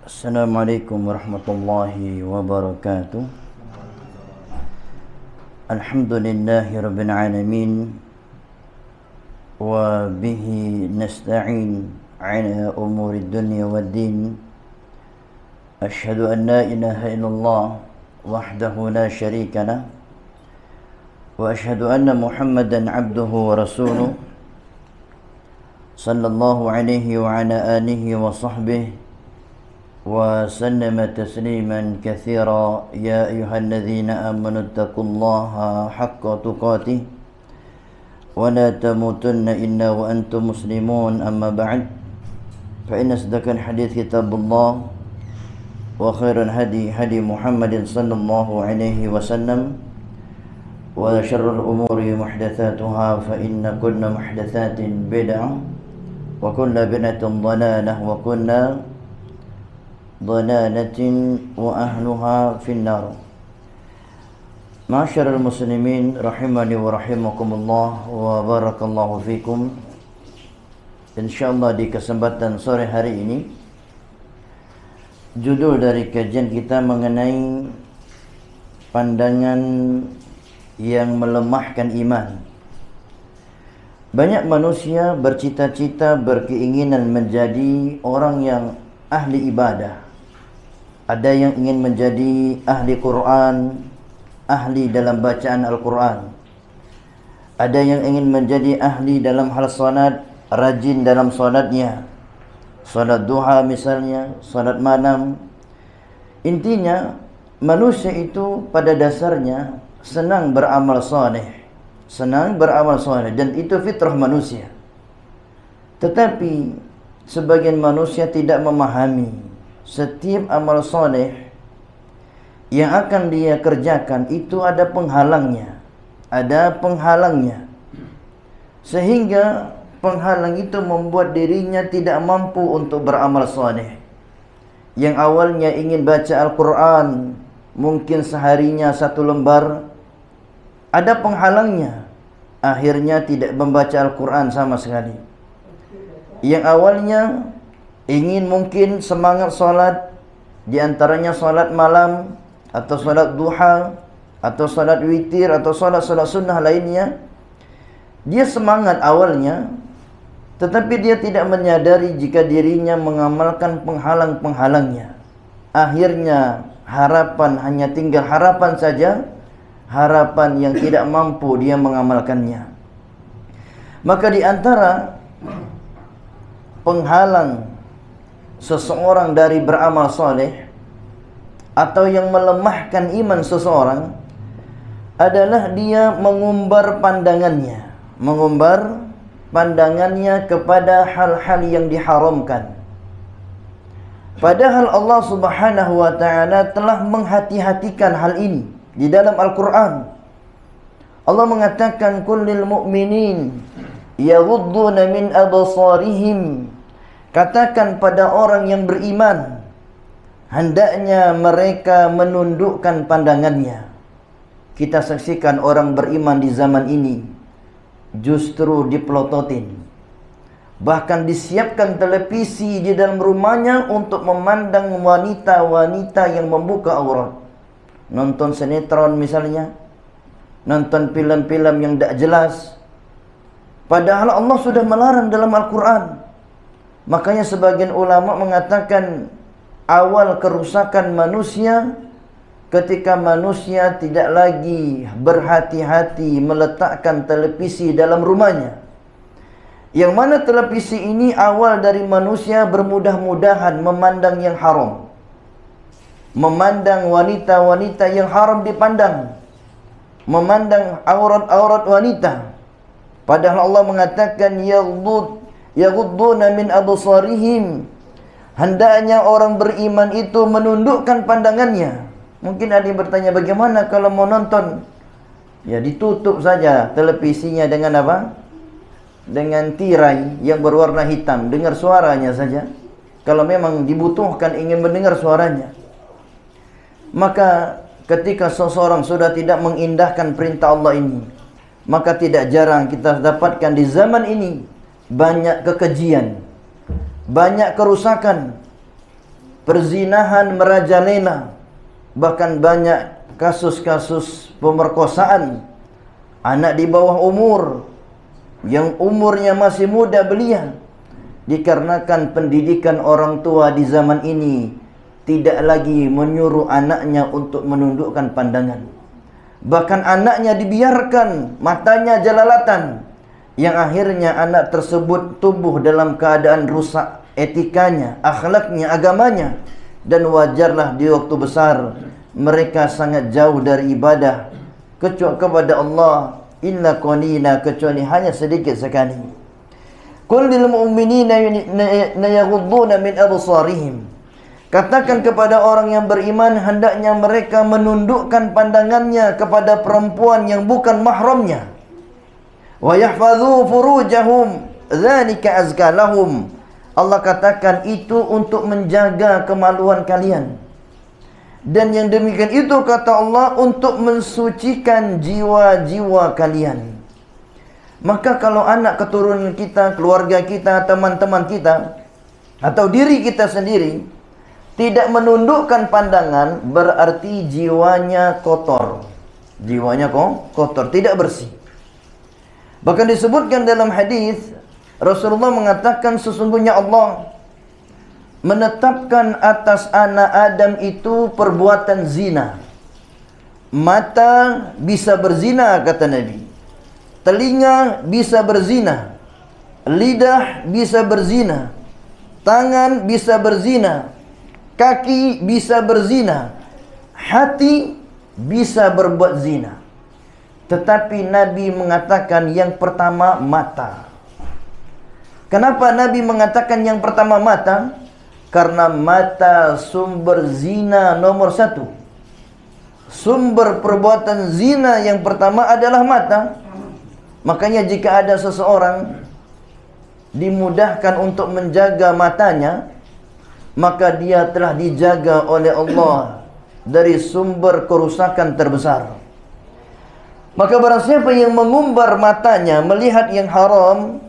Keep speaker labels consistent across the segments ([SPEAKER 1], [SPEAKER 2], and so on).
[SPEAKER 1] Assalamualaikum warahmatullahi wabarakatuh. Alhamdulillahi rabbil alamin. Wa bihi nasta'in ala umuri dunya waddin. Ashhadu an la ilaha illallah wahdahu la syarika lah. Wa ashhadu anna Muhammadan abduhu wa rasuluh. Sallallahu alaihi wa ala alihi wa sahbihi وسلم تسليما كثيرا يا أيها الذين آمنوا اتقوا الله حق تقاته ولا تموتن إلا وأنتم مسلمون أما بعد فإن أصدق الحديث كتاب الله وخير الهدي هدي محمد صلى الله عليه وسلم وشر الأمور محدثاتها فإن كل محدثات بدعة وكل بدعة ضلالة وكل ضلالة وأهلها في النار. Ma'asyiral muslimin rahimani wa rahimakumullah wa barakallahu fikum. Insyaallah di kesempatan sore hari ini judul dari kajian kita mengenai pandangan yang melemahkan iman. Banyak manusia bercita-cita, berkeinginan menjadi orang yang ahli ibadah. Ada yang ingin menjadi ahli Quran, ahli dalam bacaan Al-Quran. Ada yang ingin menjadi ahli dalam hal salat, rajin dalam salatnya. Salat duha misalnya, salat malam. Intinya manusia itu pada dasarnya senang beramal saleh. Senang beramal saleh dan itu fitrah manusia. Tetapi sebagian manusia tidak memahami setiap amal soleh yang akan dia kerjakan itu ada penghalangnya. Ada penghalangnya. Sehingga penghalang itu membuat dirinya tidak mampu untuk beramal soleh. Yang awalnya ingin baca Al-Quran, mungkin seharinya 1 lembar, ada penghalangnya. Akhirnya tidak membaca Al-Quran sama sekali. Yang awalnya ingin mungkin semangat solat, diantaranya solat malam atau solat duha atau solat witir atau solat-solat sunnah lainnya. Dia semangat awalnya, tetapi dia tidak menyadari jika dirinya mengamalkan penghalang-penghalangnya. Akhirnya harapan hanya tinggal harapan saja, harapan yang tidak mampu dia mengamalkannya. Maka di antara penghalang seseorang dari beramal soleh atau yang melemahkan iman seseorang adalah dia mengumbar pandangannya, mengumbar pandangannya kepada hal-hal yang diharamkan. Padahal Allah Subhanahu wa taala telah menghati-hatikan hal ini di dalam Al-Quran. Allah mengatakan kullil mu'minin yaghudduna min absarihim. Katakan pada orang yang beriman, hendaknya mereka menundukkan pandangannya. Kita saksikan orang beriman di zaman ini justru dipelototin. Bahkan disiapkan televisi di dalam rumahnya untuk memandang wanita-wanita yang membuka aurat. Nonton sinetron misalnya, nonton film-film yang tidak jelas. Padahal Allah sudah melarang dalam Al-Quran. Makanya sebagian ulama mengatakan awal kerusakan manusia ketika manusia tidak lagi berhati-hati meletakkan televisi dalam rumahnya. Yang mana televisi ini awal dari manusia bermudah-mudahan memandang yang haram, memandang wanita-wanita yang haram dipandang, memandang aurat-aurat wanita. Padahal Allah mengatakan yaghudduna min absarihim, hendaknya orang beriman itu menundukkan pandangannya. Mungkin ada yang bertanya, bagaimana kalau mau nonton? Ya ditutup saja televisinya dengan apa? Dengan tirai yang berwarna hitam, dengar suaranya saja. Kalau memang dibutuhkan ingin mendengar suaranya. Maka ketika seseorang sudah tidak mengindahkan perintah Allah ini, maka tidak jarang kita dapatkan di zaman ini banyak kekejian, banyak kerusakan. perzinahan merajalela, bahkan banyak kasus-kasus pemerkosaan anak di bawah umur yang umurnya masih muda belia, dikarenakan pendidikan orang tua di zaman ini tidak lagi menyuruh anaknya untuk menundukkan pandangan. Bahkan anaknya dibiarkan matanya jelalatan, yang akhirnya anak tersebut tumbuh dalam keadaan rusak etikanya, akhlaknya, agamanya. Dan wajarlah di waktu besar mereka sangat jauh dari ibadah kecuali kepada Allah, illa qalila, kecuali hanya sedikit sekali. Qul lil mu'minina yaghudduna min absarihim, katakan kepada orang yang beriman hendaknya mereka menundukkan pandangannya kepada perempuan yang bukan mahramnya. Wa yahfazu furujahum dzalika azka lahum, Allah katakan itu untuk menjaga kemaluan kalian. Dan yang demikian itu kata Allah untuk mensucikan jiwa-jiwa kalian. Maka kalau anak keturunan kita, keluarga kita, teman-teman kita, atau diri kita sendiri tidak menundukkan pandangan, berarti jiwanya kotor. Jiwanya kotor, tidak bersih. Bahkan disebutkan dalam hadis, Rasulullah mengatakan sesungguhnya Allah menetapkan atas anak Adam itu perbuatan zina. Mata bisa berzina, kata Nabi. Telinga bisa berzina. Lidah bisa berzina. Tangan bisa berzina. Kaki bisa berzina. Hati bisa berbuat zina. Tetapi Nabi mengatakan yang pertama mata. Kenapa Nabi mengatakan yang pertama mata? Karena mata sumber zina nomor satu. Sumber perbuatan zina yang pertama adalah mata. Makanya jika ada seseorang dimudahkan untuk menjaga matanya, maka dia telah dijaga oleh Allah dari sumber kerusakan terbesar. Maka barang siapa yang mengumbar matanya melihat yang haram,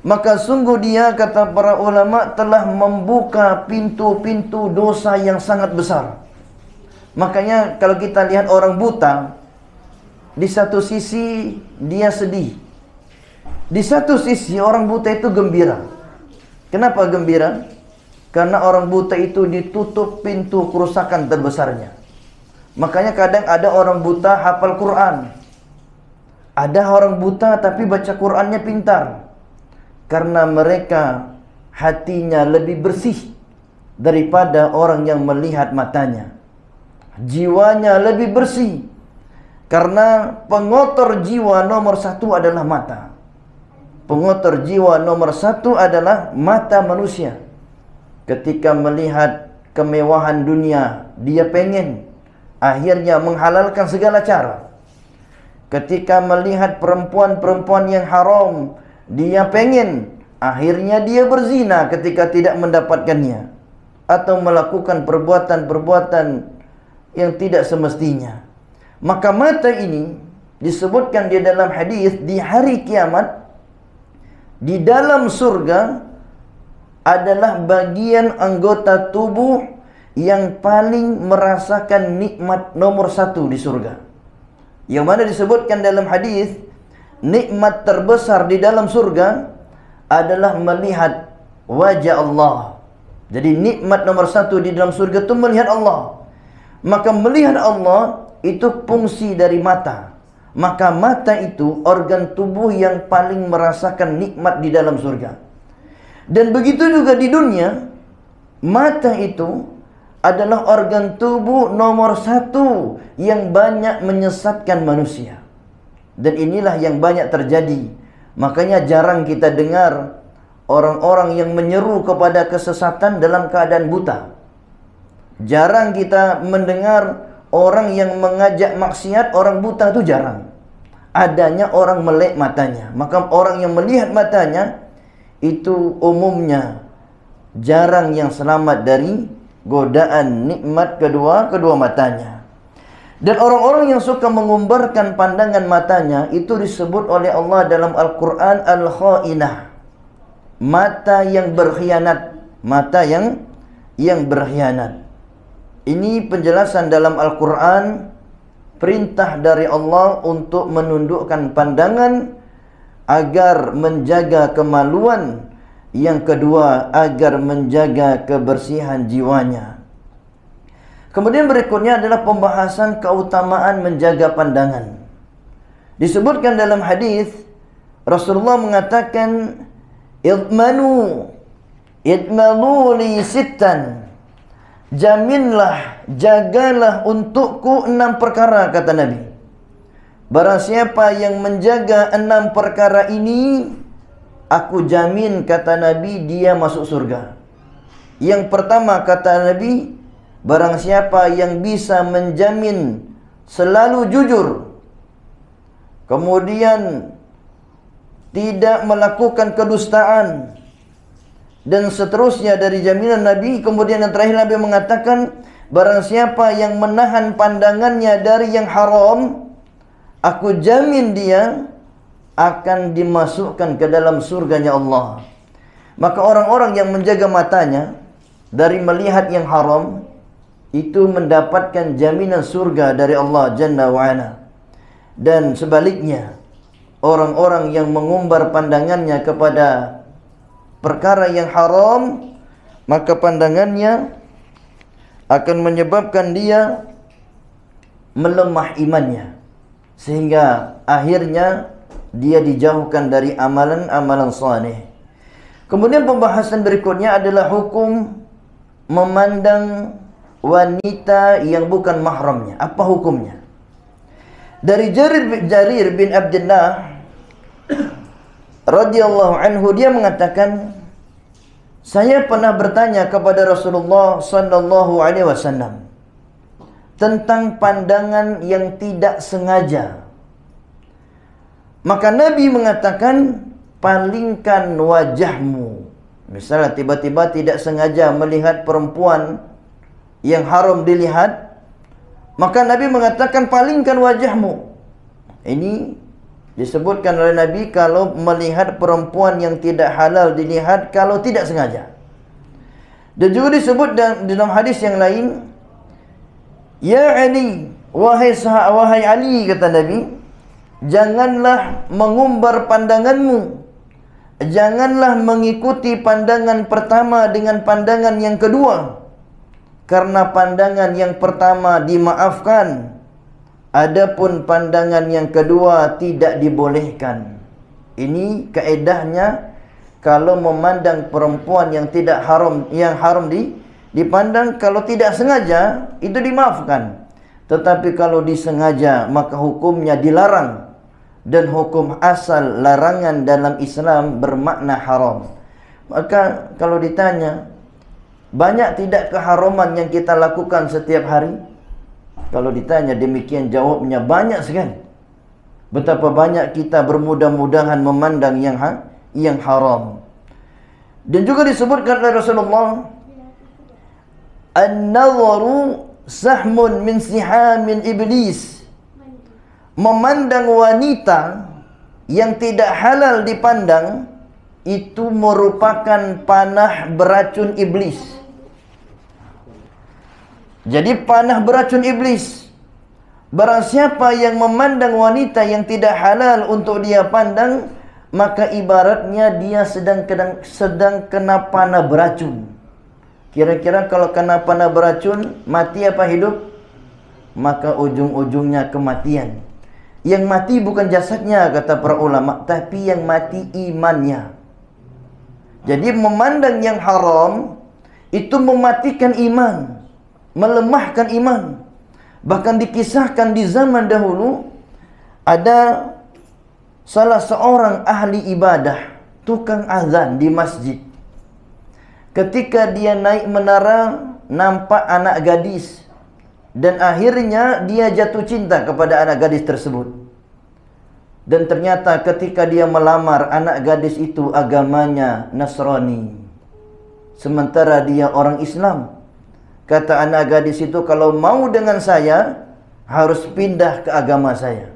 [SPEAKER 1] maka sungguh dia, kata para ulama, telah membuka pintu-pintu dosa yang sangat besar. Makanya kalau kita lihat orang buta, di satu sisi dia sedih, di satu sisi orang buta itu gembira. Kenapa gembira? Karena orang buta itu ditutup pintu kerusakan terbesarnya. Makanya kadang ada orang buta hafal Quran, ada orang buta tapi baca Qurannya pintar. Karena mereka hatinya lebih bersih daripada orang yang melihat matanya. Jiwanya lebih bersih. Karena pengotor jiwa nomor satu adalah mata. Pengotor jiwa nomor satu adalah mata manusia. Ketika melihat kemewahan dunia, dia pengen, akhirnya menghalalkan segala cara. Ketika melihat perempuan-perempuan yang haram, dia pengen, akhirnya dia berzina ketika tidak mendapatkannya, atau melakukan perbuatan-perbuatan yang tidak semestinya. Maka mata ini disebutkan di dalam hadis, di hari kiamat, di dalam surga adalah bagian anggota tubuh yang paling merasakan nikmat nomor satu di surga. Yang mana disebutkan dalam hadis, nikmat terbesar di dalam surga adalah melihat wajah Allah. Jadi nikmat nomor satu di dalam surga itu melihat Allah. Maka melihat Allah itu fungsi dari mata. Maka mata itu organ tubuh yang paling merasakan nikmat di dalam surga. Dan begitu juga di dunia, mata itu adalah organ tubuh nomor satu yang banyak menyesatkan manusia. Dan inilah yang banyak terjadi. Makanya jarang kita dengar orang-orang yang menyeru kepada kesesatan dalam keadaan buta. Jarang kita mendengar orang yang mengajak maksiat, orang buta itu jarang. Adanya orang melek matanya. Maka orang yang melihat matanya itu umumnya jarang yang selamat dari godaan nikmat kedua matanya. Dan orang-orang yang suka mengumbarkan pandangan matanya itu disebut oleh Allah dalam Al-Quran Al-Khainah, mata yang berkhianat, mata yang yang berkhianat. Ini penjelasan dalam Al-Quran, perintah dari Allah untuk menundukkan pandangan agar menjaga kemaluan. Yang kedua, agar menjaga kebersihan jiwanya. Kemudian berikutnya adalah pembahasan keutamaan menjaga pandangan. Disebutkan dalam hadis Rasulullah mengatakan, idmanu li sittan, jaminlah, jagalah untukku 6 perkara, kata Nabi. Barang siapa yang menjaga 6 perkara ini, aku jamin, kata Nabi, dia masuk surga. Yang pertama, kata Nabi, barang siapa yang bisa menjamin selalu jujur, kemudian tidak melakukan kedustaan, dan seterusnya dari jaminan Nabi. Kemudian yang terakhir Nabi mengatakan, barang siapa yang menahan pandangannya dari yang haram, aku jamin dia akan dimasukkan ke dalam surganya Allah. Maka orang-orang yang menjaga matanya dari melihat yang haram, itu mendapatkan jaminan surga dari Allah Jalla wa'ala. Dan sebaliknya, orang-orang yang mengumbar pandangannya kepada perkara yang haram, maka pandangannya akan menyebabkan dia melemah imannya, sehingga akhirnya dia dijauhkan dari amalan-amalan saleh. Kemudian pembahasan berikutnya adalah hukum memandang wanita yang bukan mahramnya. Apa hukumnya? Dari Jarir bin Abdullah radhiyallahu anhu, dia mengatakan, saya pernah bertanya kepada Rasulullah sallallahu alaihi wasallam tentang pandangan yang tidak sengaja. Maka Nabi mengatakan, palingkan wajahmu. Misalnya tiba-tiba tidak sengaja melihat perempuan yang haram dilihat, maka Nabi mengatakan, palingkan wajahmu. Ini disebutkan oleh Nabi kalau melihat perempuan yang tidak halal dilihat kalau tidak sengaja. Dan juga disebut dalam hadis yang lain, ya Ali, wahai Ali, kata Nabi, janganlah mengumbar pandanganmu, janganlah mengikuti pandangan pertama dengan pandangan yang kedua, karena pandangan yang pertama dimaafkan, adapun pandangan yang kedua tidak dibolehkan. Ini kaedahnya kalau memandang perempuan yang tidak haram, yang haram dipandang, kalau tidak sengaja itu dimaafkan. Tetapi kalau disengaja maka hukumnya dilarang. Dan hukum asal larangan dalam Islam bermakna haram. Maka kalau ditanya, banyak tidak keharaman yang kita lakukan setiap hari? Kalau ditanya demikian, jawabnya banyak sekali. Betapa banyak kita bermudah-mudahan memandang yang haram. Dan juga disebutkan oleh Rasulullah, an-nazaru sahmun min sihamin iblis. Memandang wanita yang tidak halal dipandang itu merupakan panah beracun iblis. Jadi panah beracun iblis. Barang siapa yang memandang wanita yang tidak halal untuk dia pandang, maka ibaratnya dia sedang kena panah beracun. Kira-kira kalau kena panah beracun, mati apa hidup? Maka ujung-ujungnya kematian. Yang mati bukan jasadnya, kata para ulama, tapi yang mati imannya. Jadi memandang yang haram itu mematikan iman, melemahkan iman. Bahkan dikisahkan di zaman dahulu, ada salah seorang ahli ibadah, tukang azan di masjid. Ketika dia naik menara, nampak anak gadis, dan akhirnya dia jatuh cinta kepada anak gadis tersebut. Dan ternyata ketika dia melamar, anak gadis itu agamanya Nasrani, sementara dia orang Islam. Kata anak gadis itu, kalau mau dengan saya, harus pindah ke agama saya.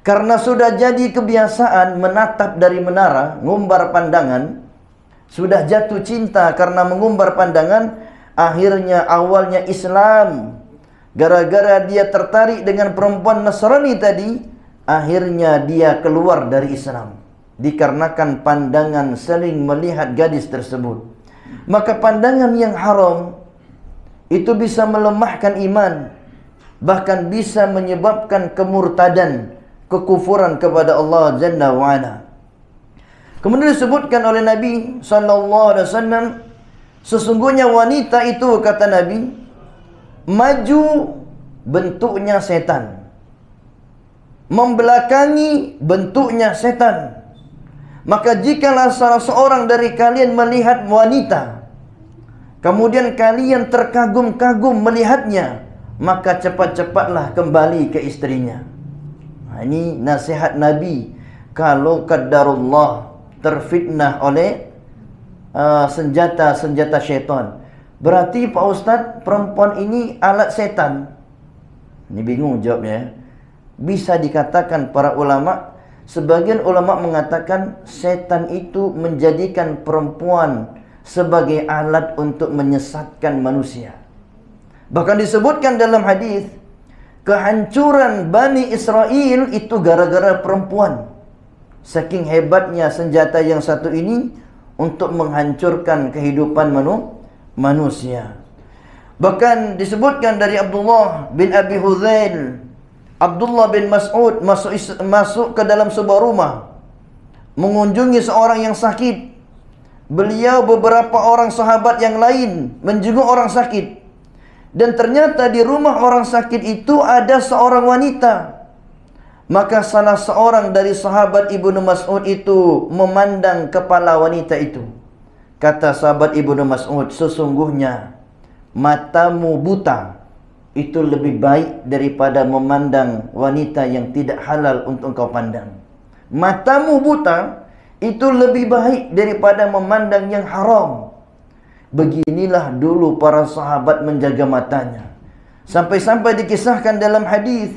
[SPEAKER 1] Karena sudah jadi kebiasaan menatap dari menara, ngumbar pandangan, sudah jatuh cinta karena mengumbar pandangan, Akhirnya awalnya Islam, gara-gara dia tertarik dengan perempuan Nasrani tadi, akhirnya dia keluar dari Islam dikarenakan pandangan saling melihat gadis tersebut. Maka pandangan yang haram itu bisa melemahkan iman, bahkan bisa menyebabkan kemurtadan, kekufuran kepada Allah Jalla wa Ala. Kemudian disebutkan oleh Nabi SAW, sesungguhnya wanita itu, kata Nabi, maju bentuknya setan, membelakangi bentuknya setan. Maka jikalau salah seorang dari kalian melihat wanita, kemudian kalian terkagum-kagum melihatnya, maka cepat-cepatlah kembali ke istrinya. Ini nasihat Nabi. Kalau qadarullah terfitnah oleh senjata-senjata syaitan, berarti Pak Ustaz, perempuan ini alat setan. Ini bingung jawabnya. Bisa dikatakan para ulama, sebagian ulama mengatakan setan itu menjadikan perempuan sebagai alat untuk menyesatkan manusia. Bahkan disebutkan dalam hadis, kehancuran Bani Israel itu gara-gara perempuan. Saking hebatnya senjata yang satu ini untuk menghancurkan kehidupan manusia. Bahkan disebutkan dari Abdullah bin Abi Hudzail, Abdullah bin Mas'ud masuk ke dalam sebuah rumah, mengunjungi seorang yang sakit. Beliau beberapa orang sahabat yang lain menjenguk orang sakit. Dan ternyata di rumah orang sakit itu ada seorang wanita. Maka salah seorang dari sahabat Ibnu Mas'ud itu memandang kepala wanita itu. Kata sahabat Ibnu Mas'ud, sesungguhnya matamu buta itu lebih baik daripada memandang wanita yang tidak halal untuk engkau pandang. Matamu buta itu lebih baik daripada memandang yang haram. Beginilah dulu para sahabat menjaga matanya. Sampai-sampai dikisahkan dalam hadis,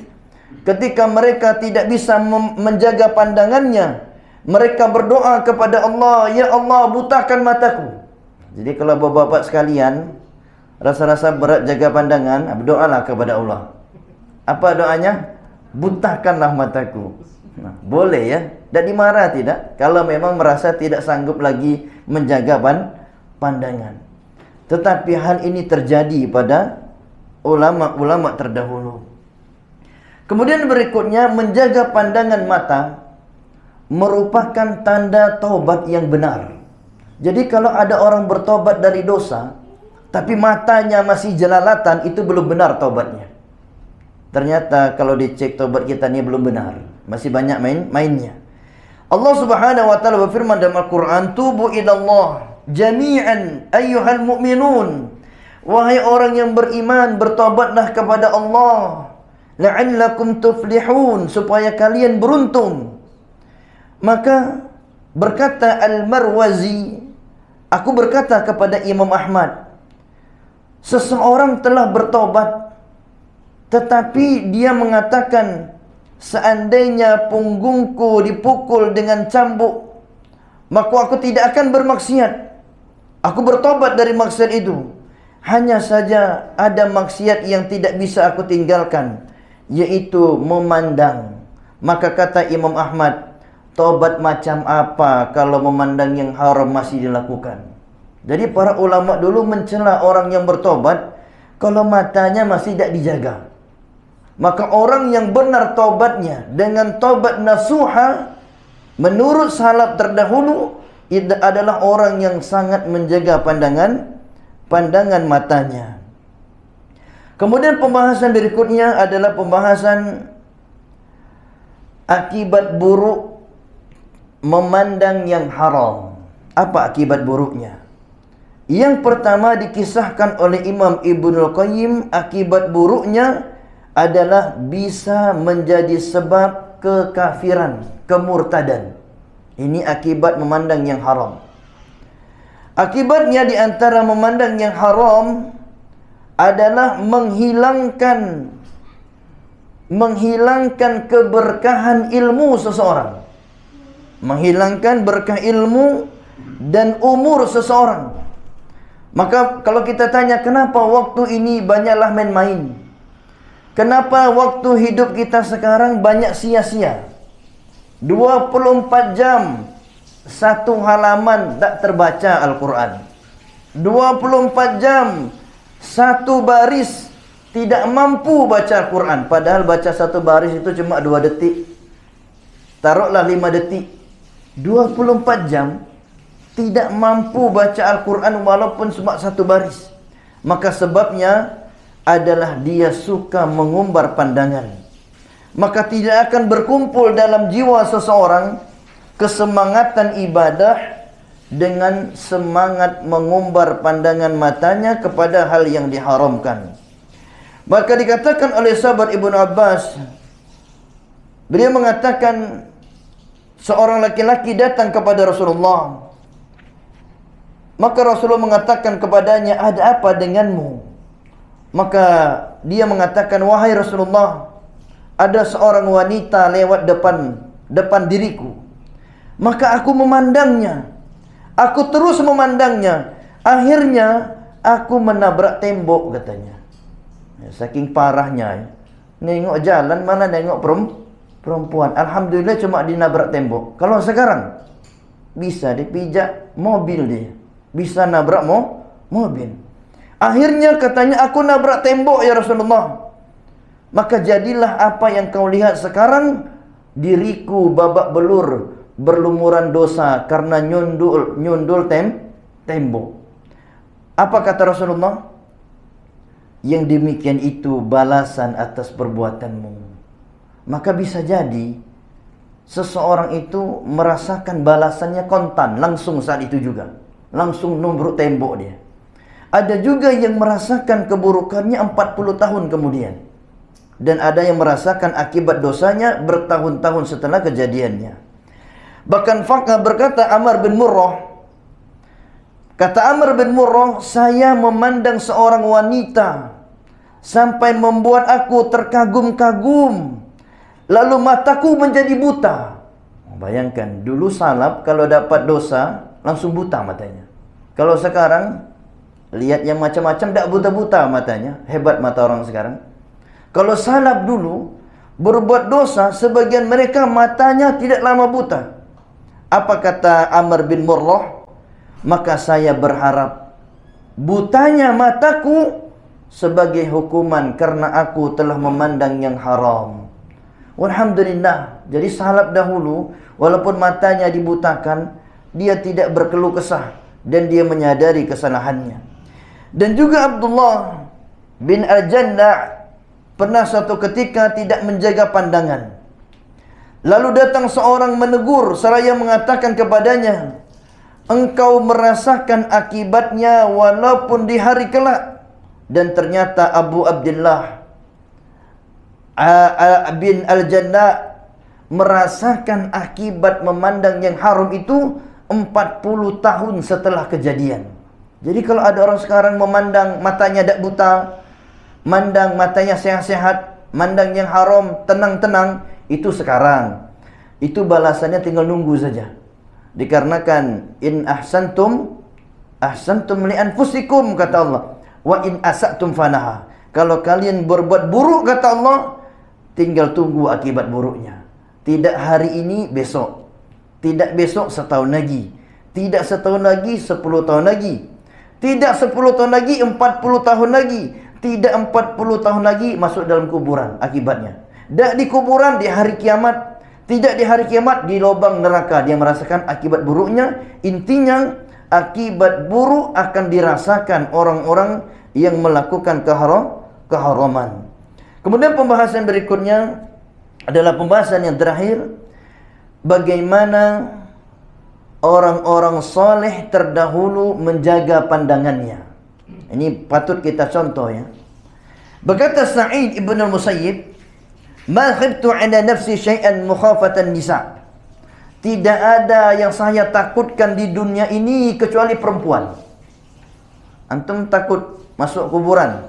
[SPEAKER 1] ketika mereka tidak bisa menjaga pandangannya, mereka berdoa kepada Allah, ya Allah, butakan mataku. Jadi kalau bapak-bapak sekalian rasa-rasa berat jaga pandangan, berdoalah kepada Allah. Apa doanya? Butakanlah mataku. Nah, boleh ya, tidak dimarah tidak, kalau memang merasa tidak sanggup lagi menjaga pandangan. Tetapi hal ini terjadi pada ulama-ulama terdahulu. Kemudian berikutnya, menjaga pandangan mata merupakan tanda taubat yang benar. Jadi kalau ada orang bertobat dari dosa, tapi matanya masih jelalatan, itu belum benar taubatnya. Ternyata kalau dicek taubat kita ini belum benar, masih banyak mainnya. Allah Subhanahu wa taala berfirman dalam Al-Qur'an, "Tubu ilallah jami'an ayyuhal mu'minun." Wahai orang yang beriman, bertobatlah kepada Allah, la'allakum tuflihun, supaya kalian beruntung. Maka berkata Al-Marwazi, aku berkata kepada Imam Ahmad, seseorang telah bertobat, tetapi dia mengatakan, seandainya punggungku dipukul dengan cambuk, maka aku tidak akan bermaksiat. Aku bertobat dari maksiat itu. Hanya saja ada maksiat yang tidak bisa aku tinggalkan, yaitu memandang. Maka kata Imam Ahmad, tobat macam apa kalau memandang yang haram masih dilakukan? Jadi para ulama dulu mencela orang yang bertobat kalau matanya masih tidak dijaga. Maka orang yang benar tobatnya dengan tobat nasuha, menurut salaf terdahulu, itu adalah orang yang sangat menjaga pandangan matanya. Kemudian pembahasan berikutnya adalah pembahasan akibat buruk memandang yang haram. Apa akibat buruknya? Yang pertama dikisahkan oleh Imam Ibnul Qayyim, akibat buruknya adalah bisa menjadi sebab kekafiran, kemurtadan. Ini akibat memandang yang haram. Akibatnya di antara memandang yang haram adalah menghilangkan keberkahan ilmu seseorang, menghilangkan berkah ilmu dan umur seseorang. Maka kalau kita tanya, kenapa waktu ini banyaklah main-main? Kenapa waktu hidup kita sekarang banyak sia-sia? 24 jam satu halaman tak terbaca Al-Quran. 24 jam satu baris tidak mampu baca Al-Quran. Padahal baca satu baris itu cuma 2 detik. Taruhlah 5 detik. 24 jam tidak mampu baca Al-Quran walaupun cuma satu baris. Maka sebabnya adalah dia suka mengumbar pandangan. Maka tidak akan berkumpul dalam jiwa seseorang kesemangatan ibadah dengan semangat mengumbar pandangan matanya kepada hal yang diharamkan. Maka dikatakan oleh sahabat Ibnu Abbas, beliau mengatakan seorang laki-laki datang kepada Rasulullah. Maka Rasulullah mengatakan kepadanya, ada apa denganmu? Maka dia mengatakan, wahai Rasulullah, ada seorang wanita lewat depan diriku. Maka aku memandangnya. Aku terus memandangnya. Akhirnya aku menabrak tembok, katanya. Saking parahnya. Nengok jalan mana nengok perempuan. Alhamdulillah cuma dinabrak tembok. Kalau sekarang bisa dipijak mobil dia. Bisa nabrak mobil. Akhirnya katanya, aku nabrak tembok ya Rasulullah. Maka jadilah apa yang kau lihat sekarang. Diriku babak belur, berlumuran dosa karena nyundul tembok. Apa kata Rasulullah? Yang demikian itu balasan atas perbuatanmu. Maka bisa jadi seseorang itu merasakan balasannya kontan, langsung saat itu juga. Langsung numbruk tembok dia. Ada juga yang merasakan keburukannya 40 tahun kemudian. Dan ada yang merasakan akibat dosanya bertahun-tahun setelah kejadiannya. Bahkan Fakah berkata, Amr bin Murrah, kata Amr bin Murrah, saya memandang seorang wanita sampai membuat aku terkagum-kagum. Lalu mataku menjadi buta. Bayangkan, dulu salaf kalau dapat dosa langsung buta matanya. Kalau sekarang lihat yang macam-macam tak buta-buta matanya. Hebat mata orang sekarang. Kalau salaf dulu berbuat dosa, sebagian mereka matanya tidak lama buta. Apa kata Amr bin Murrah? Maka saya berharap butanya mataku sebagai hukuman karena aku telah memandang yang haram. Alhamdulillah. Jadi salaf dahulu walaupun matanya dibutakan, dia tidak berkeluh kesah dan dia menyadari kesalahannya. Dan juga Abdullah bin Al-Janna pernah suatu ketika tidak menjaga pandangan. Lalu datang seorang menegur seraya mengatakan kepadanya, engkau merasakan akibatnya walaupun di hari kelak. Dan ternyata Abu Abdullah bin Al-Janna merasakan akibat memandang yang haram itu 40 tahun setelah kejadian. Jadi kalau ada orang sekarang memandang matanya tak buta, mandang matanya sehat-sehat, mandang yang haram tenang-tenang, itu sekarang. Itu balasannya tinggal nunggu saja. Dikarenakan in ahsantum li anfusikum, kata Allah. Wa in asatum fanaha. Kalau kalian berbuat buruk, kata Allah, tinggal tunggu akibat buruknya. Tidak hari ini, besok. Tidak besok, setahun lagi. Tidak setahun lagi, 10 tahun lagi. Tidak 10 tahun lagi, 40 tahun lagi. Tidak 40 tahun lagi, masuk dalam kuburan akibatnya. Tak di kuburan, di hari kiamat. Tidak di hari kiamat, di lubang neraka. Dia merasakan akibat buruknya. Intinya, akibat buruk akan dirasakan orang-orang yang melakukan keharaman. Kemudian pembahasan berikutnya adalah pembahasan yang terakhir. Bagaimana orang-orang soleh terdahulu menjaga pandangannya. Ini patut kita contoh ya. Berkata Sa'id ibn al-Musayyib, ma khibtu ala nafsi syai'an mukhafatan nisa. Tidak ada yang saya takutkan di dunia ini kecuali perempuan. Antum takut masuk kuburan?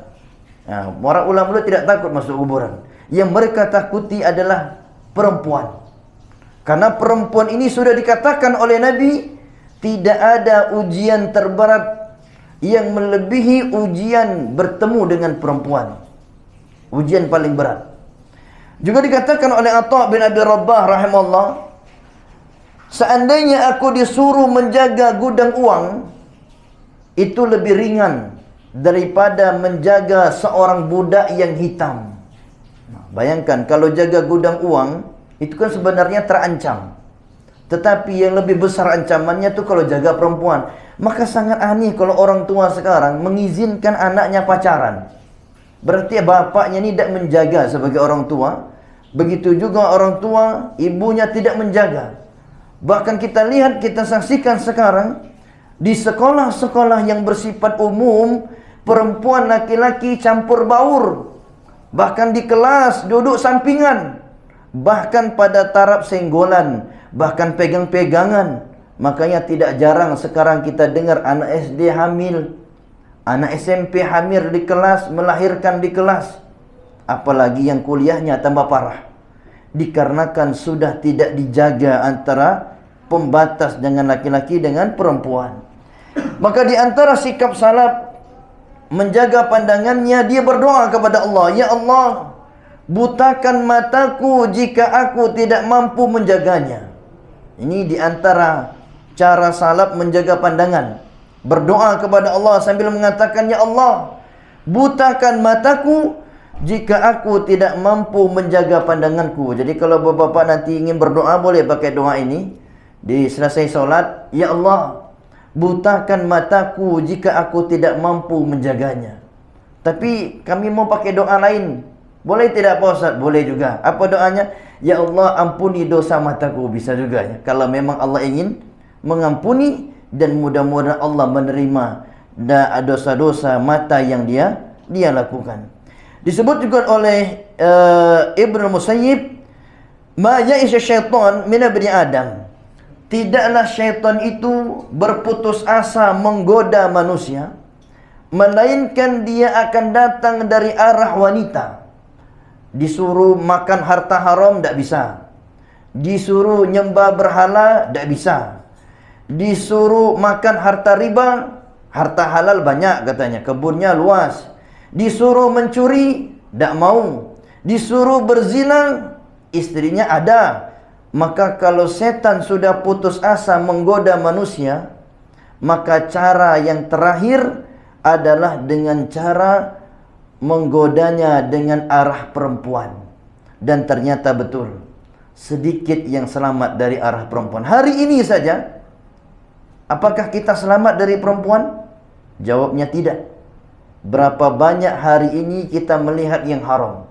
[SPEAKER 1] Nah, para ulama tidak takut masuk kuburan. Yang mereka takuti adalah perempuan. Karena perempuan ini sudah dikatakan oleh Nabi, tidak ada ujian terberat yang melebihi ujian bertemu dengan perempuan. Ujian paling berat. Juga dikatakan oleh Atha bin Abi Rabah rahimahullah, seandainya aku disuruh menjaga gudang uang, itu lebih ringan daripada menjaga seorang budak yang hitam. Bayangkan kalau jaga gudang uang, itu kan sebenarnya terancam. Tetapi yang lebih besar ancamannya tu kalau jaga perempuan. Maka sangat aneh kalau orang tua sekarang mengizinkan anaknya pacaran. Berarti bapaknya ni tidak menjaga sebagai orang tua. Begitu juga orang tua, ibunya tidak menjaga. Bahkan kita lihat, kita saksikan sekarang di sekolah-sekolah yang bersifat umum, perempuan laki-laki campur baur. Bahkan di kelas duduk sampingan. Bahkan pada taraf senggolan, bahkan pegang-pegangan. Makanya tidak jarang sekarang kita dengar anak SD hamil, anak SMP hamil di kelas, melahirkan di kelas. Apalagi yang kuliahnya tambah parah. Dikarenakan sudah tidak dijaga antara pembatas dengan laki-laki dengan perempuan. Maka di antara sikap salaf menjaga pandangannya, dia berdoa kepada Allah, ya Allah, butakan mataku jika aku tidak mampu menjaganya. Ini di antara cara salaf menjaga pandangan. Berdoa kepada Allah sambil mengatakan, ya Allah, butakan mataku jika aku tidak mampu menjaga pandanganku. Jadi kalau bapak-bapak nanti ingin berdoa, boleh pakai doa ini. Di selesai solat, ya Allah, butakan mataku jika aku tidak mampu menjaganya. Tapi kami mau pakai doa lain. Boleh tidak Pak Ustaz? Boleh juga. Apa doanya? Ya Allah, ampuni dosa mataku. Bisa juga ya. Kalau memang Allah ingin mengampuni, dan mudah-mudahan Allah menerima dosa-dosa mata yang dia lakukan. Disebut juga oleh Ibnu Musayyib, ma ya'isha syaitan min ibni Adam. Tidaklah syaitan itu berputus asa menggoda manusia, melainkan dia akan datang dari arah wanita. Disuruh makan harta haram, tak bisa. Disuruh nyembah berhala, tak bisa. Disuruh makan harta riba, harta halal banyak katanya, kebunnya luas. Disuruh mencuri, tak mau. Disuruh berzina, istrinya ada. Maka kalau setan sudah putus asa menggoda manusia, maka cara yang terakhir adalah dengan cara menggodanya dengan arah perempuan. Dan ternyata betul, sedikit yang selamat dari arah perempuan. Hari ini saja, apakah kita selamat dari perempuan? Jawabnya tidak. Berapa banyak hari ini kita melihat yang haram.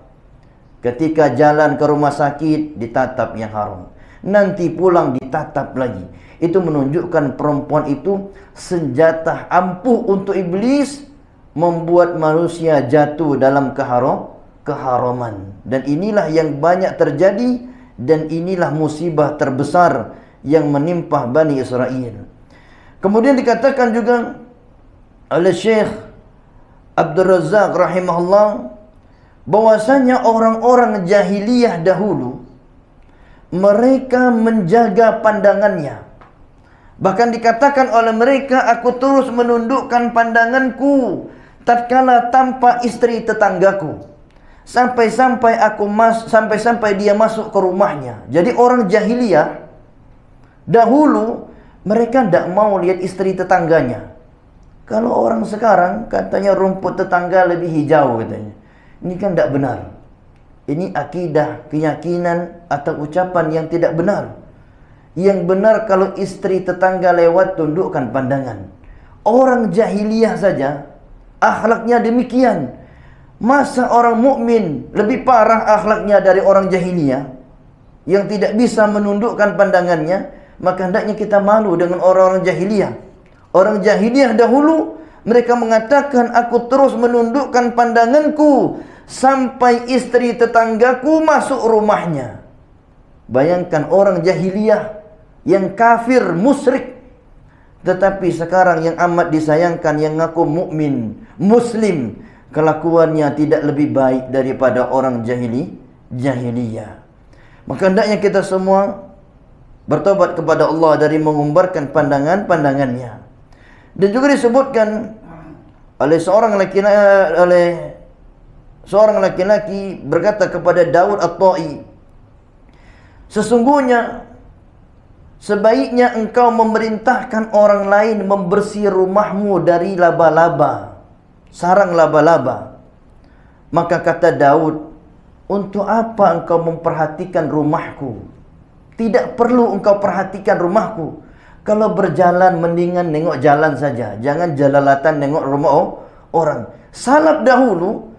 [SPEAKER 1] Ketika jalan ke rumah sakit, ditatap yang haram. Nanti pulang ditatap lagi. Itu menunjukkan perempuan itu senjata ampuh untuk iblis, membuat manusia jatuh dalam keharaman. Dan inilah yang banyak terjadi, dan inilah musibah terbesar yang menimpa Bani Israel. Kemudian dikatakan juga oleh Syekh Abdul Razak rahimahullah, bahwasanya orang-orang jahiliyah dahulu, mereka menjaga pandangannya. Bahkan dikatakan oleh mereka, aku terus menundukkan pandanganku tatkala tanpa istri tetanggaku, sampai-sampai sampai dia masuk ke rumahnya. Jadi orang jahiliyah dahulu, mereka tidak mau lihat istri tetangganya. Kalau orang sekarang katanya rumput tetangga lebih hijau katanya. Ini kan tidak benar. Ini akidah, keyakinan atau ucapan yang tidak benar. Yang benar kalau istri tetangga lewat, tundukkan pandangan. Orang jahiliyah saja akhlaknya demikian. Masa orang mukmin lebih parah akhlaknya dari orang jahiliyah yang tidak bisa menundukkan pandangannya? Maka hendaknya kita malu dengan orang-orang jahiliyah. Orang jahiliyah dahulu, mereka mengatakan, aku terus menundukkan pandanganku sampai istri tetanggaku masuk rumahnya. Bayangkan orang jahiliyah yang kafir, musyrik. Tetapi sekarang yang amat disayangkan, yang ngaku mukmin, muslim, kelakuannya tidak lebih baik daripada orang jahiliyah. Maka hendaknya kita semua bertobat kepada Allah dari mengumbarkan pandangan-pandangannya. Dan juga disebutkan oleh seorang laki-laki berkata kepada Daud At-Ta'i, sesungguhnya sebaiknya engkau memerintahkan orang lain membersih rumahmu dari laba-laba, sarang laba-laba. Maka kata Daud, untuk apa engkau memperhatikan rumahku? Tidak perlu engkau perhatikan rumahku. Kalau berjalan mendingan nengok jalan saja, jangan jalalatan nengok rumah orang. Salaf dahulu,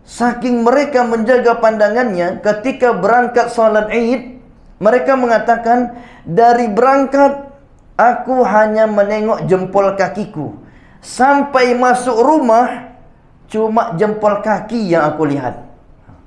[SPEAKER 1] saking mereka menjaga pandangannya, ketika berangkat salat Id, mereka mengatakan, dari berangkat aku hanya menengok jempol kakiku, sampai masuk rumah cuma jempol kaki yang aku lihat.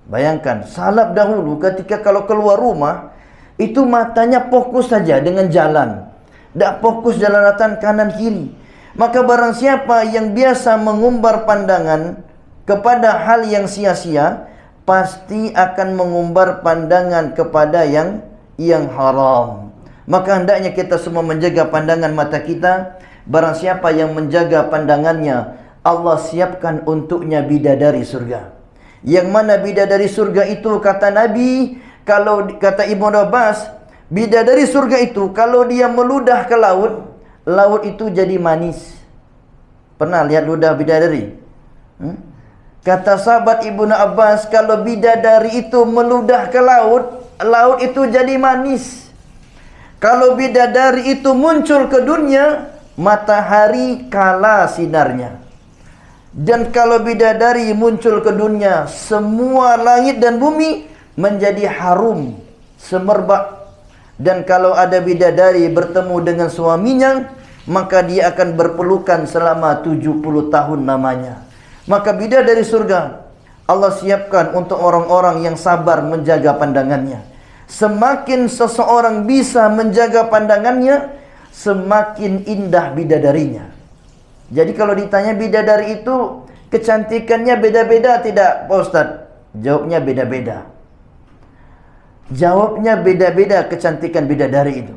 [SPEAKER 1] Bayangkan, salaf dahulu ketika kalau keluar rumah, itu matanya fokus saja dengan jalan, tak fokus jalalatan kanan kiri. Maka barang siapa yang biasa mengumbar pandangan kepada hal yang sia-sia, pasti akan mengumbar pandangan kepada yang haram. Maka hendaknya kita semua menjaga pandangan mata kita. Barang siapa yang menjaga pandangannya, Allah siapkan untuknya bidadari surga. Yang mana bidadari surga itu, kata Nabi, kalau kata Ibnu Abbas, bidadari surga itu kalau dia meludah ke laut, laut itu jadi manis. Pernah lihat ludah bidadari? Kata sahabat Ibnu Abbas, kalau bidadari itu meludah ke laut, laut itu jadi manis. Kalau bidadari itu muncul ke dunia, matahari kalah sinarnya. Dan kalau bidadari muncul ke dunia, semua langit dan bumi menjadi harum, semerbak. Dan kalau ada bidadari bertemu dengan suaminya, maka dia akan berpelukan selama 70 tahun namanya. Maka bidadari surga Allah siapkan untuk orang-orang yang sabar menjaga pandangannya. Semakin seseorang bisa menjaga pandangannya, semakin indah bidadarinya. Jadi kalau ditanya bidadari itu kecantikannya beda-beda tidak, Pak Ustadz? Jawabnya beda-beda. Jawabnya beda-beda kecantikan bidadari itu.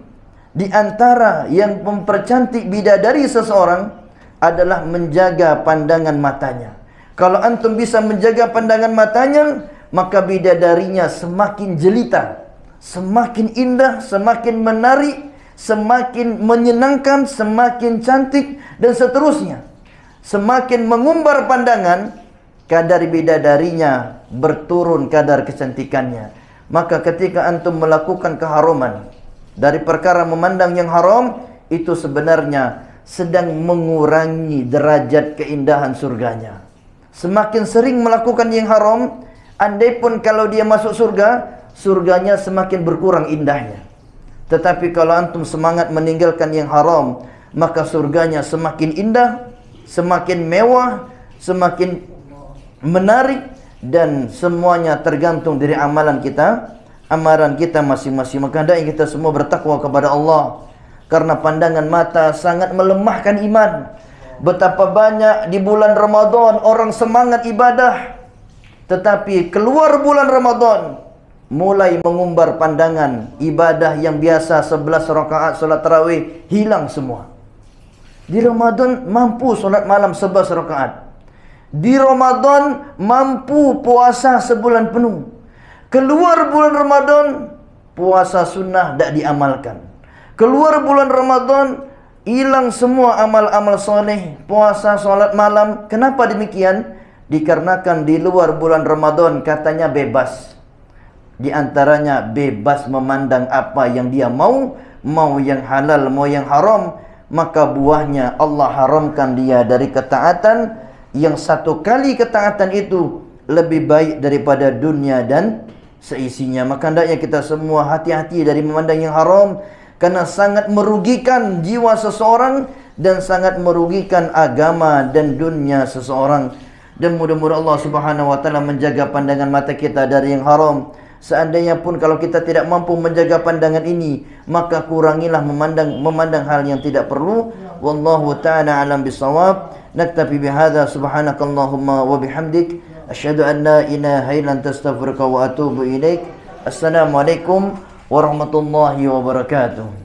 [SPEAKER 1] Di antara yang mempercantik bidadari seseorang adalah menjaga pandangan matanya. Kalau antum bisa menjaga pandangan matanya, maka bidadarinya semakin jelita, semakin indah, semakin menarik, semakin menyenangkan, semakin cantik, dan seterusnya. Semakin mengumbar pandangan, kadar bidadarinya berturun kadar kecantikannya. Maka ketika antum melakukan keharuman dari perkara memandang yang haram, itu sebenarnya sedang mengurangi derajat keindahan surganya. Semakin sering melakukan yang haram, andai pun kalau dia masuk surga, surganya semakin berkurang indahnya. Tetapi kalau antum semangat meninggalkan yang haram, maka surganya semakin indah, semakin mewah, semakin menarik, dan semuanya tergantung dari amalan kita masing-masing. Maka hendaknya kita semua bertakwa kepada Allah, karena pandangan mata sangat melemahkan iman. Betapa banyak di bulan Ramadan orang semangat ibadah, tetapi keluar bulan Ramadan mulai mengumbar pandangan ibadah yang biasa 11 rakaat solat tarawih hilang semua. Di Ramadan mampu solat malam 11 rakaat. Di Ramadan mampu puasa sebulan penuh. Keluar bulan Ramadan, puasa sunnah tak diamalkan. Keluar bulan Ramadan, hilang semua amal-amal soleh, puasa, solat malam. Kenapa demikian? Dikarenakan di luar bulan Ramadan katanya bebas. Di antaranya bebas memandang apa yang dia mau yang halal, mau yang haram. Maka buahnya Allah haramkan dia dari ketaatan yang satu kali ketaatan itu lebih baik daripada dunia dan seisinya. Maka hendaknya kita semua hati-hati dari memandang yang haram, karena sangat merugikan jiwa seseorang dan sangat merugikan agama dan dunia seseorang. Dan mudah-mudahan Allah Subhanahu wa taala menjaga pandangan mata kita dari yang haram. Seandainya pun kalau kita tidak mampu menjaga pandangan ini, maka kurangilah memandang hal yang tidak perlu. Wallahu ta'ala alam bisawab. Naktafi bihadza, subhanakallahumma wa bihamdik, asyhadu an la ilaha illa anta, astaghfiruka wa atubu ilaik. Assalamualaikum warahmatullahi wabarakatuh.